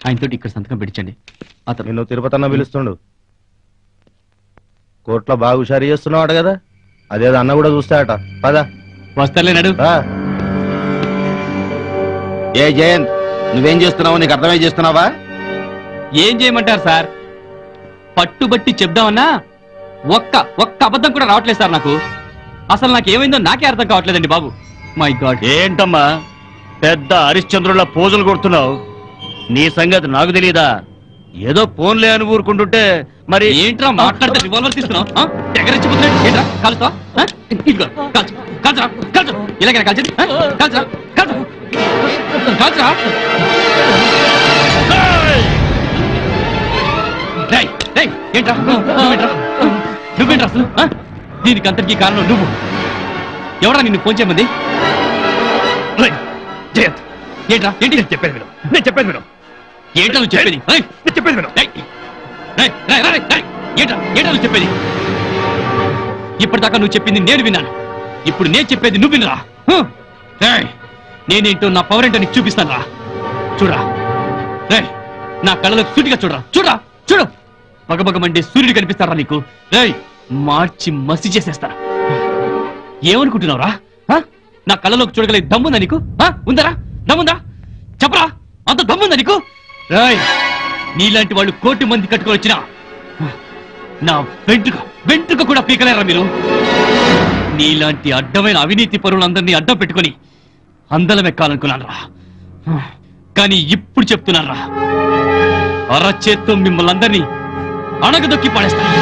ఆయనతో ఇక్కడ సంతకం పెట్టించండి. అతను నిన్ను తిరుపతి అన్న పిలుస్తుండు. కోర్టులో బాగా హుషారు చేస్తున్నావాట కదా, అదేదో అన్న కూడా చూస్తాడట. పదా వస్తాలేనాడు. ఏ జయంత్, నువ్వేం చేస్తున్నావు? నీకు అర్థమై చేస్తున్నావా? ఏం చేయమంటారు సార్? పట్టుబట్టి చెప్దామన్నా ఒక్క అబద్ధం కూడా రావట్లేదు సార్. నాకు అసలు నాకేమైందో నాకే అర్థం కావట్లేదండి బాబు. My God. ఏంటమ్మా పెద్ద హరిశ్చంద్రుల పోజులు కొడుతున్నావు? నీ సంగతి నాకు తెలియదా? ఏదో ఫోన్లే అని ఊరుకుంటుంటే మరి ఏంట్రా మాట్లాడితే రివాల్వర్ తీసుకున్నావు? ఎగరెచ్చిపోతున్నాడు ఏంట్రా? కాలుస్తావా? ఇదిగో కాల్చు, కాల్చురా, కాల్చు. ఇలాగైనా కాల్చండి. కాల్చురా, కాల్చు, కాల్చురా. ఏంట్రా నువ్వేంట్రా అసలు? దీనికి అంతటికీ కారణం నువ్వు. ఎవరా నిన్ను ఫోన్ చేయమంది? ఏంట్రా? ఏంటి నేను చెప్పేది విను. ఏంట్రా నువ్వు చెప్పేది? ఏంట్రా నువ్వు చెప్పేది? ఇప్పటిదాకా నువ్వు చెప్పింది నేను విన్నాను. ఇప్పుడు నేను చెప్పేది నువ్వు వినరా? నేనేంటో నా పవర్ ఏంటో నీకు చూపిస్తాను రా. చూడరా, నా కళ్ళలోకి సూటిగా చూడరా. చూడు, పగబగమంటే సూర్యుడు కనిపిస్తారా నీకు? మార్చి మసి చేసేస్తారా. ఏమనుకుంటున్నావురా? నా కళ్ళలోకి చూడగలే దమ్ముందా నీకు? ఉందరా? దమ్ముందా? చెప్పరా, అంత దమ్ముందా నీకు? నీలాంటి వాళ్ళు 1 కోటి మంది కట్టుకొని వచ్చినా నా వెంట్రుక కూడా పీకలేరా మీరు? నీలాంటి అడ్డమైన అవినీతి పరువులందరినీ అడ్డం పెట్టుకుని అందలం ఎక్కాలనుకున్నాను రా. కానీ ఇప్పుడు చెప్తున్నాను రా, అరచేత్తో మిమ్మల్ని అందరినీ అణగదొక్కి పడేస్తాను.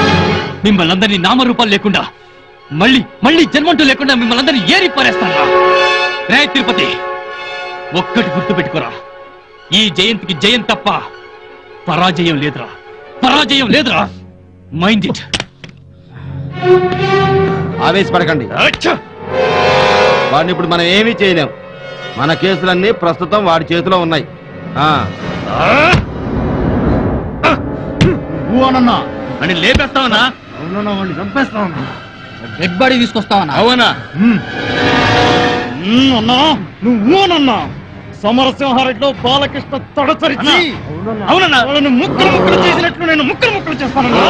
మిమ్మల్ని అందరినీ నామరూపాలు లేకుండా మళ్ళీ జన్మంటూ లేకుండా మిమ్మల్ని అందరినీ ఏరి పారేస్తాను రా. రే తిరుపతి, ఒక్కటి గుర్తు పెట్టుకోరా, ఈ జయంతికి జయం తప్ప పరాజయం లేదురా. Mind it. ఆవేశపడకండి. వాడిని ఇప్పుడు మనం ఏమీ చేయలేం. మన కేసులన్నీ ప్రస్తుతం వాడి చేతిలో ఉన్నాయి. అని లేపేస్తావనా? అవునన్నా, వాడిని చంపేస్తావన్నా. Dead body తీసుకొస్తావన్నా? అవునా? నువ్వునన్నా సమరసింహారెడ్డిలో బాలకృష్ణ తొడచరిచి అవునన్నా, ముక్కలు చేసినట్లు నేను ముక్కలు చేస్తానన్నా.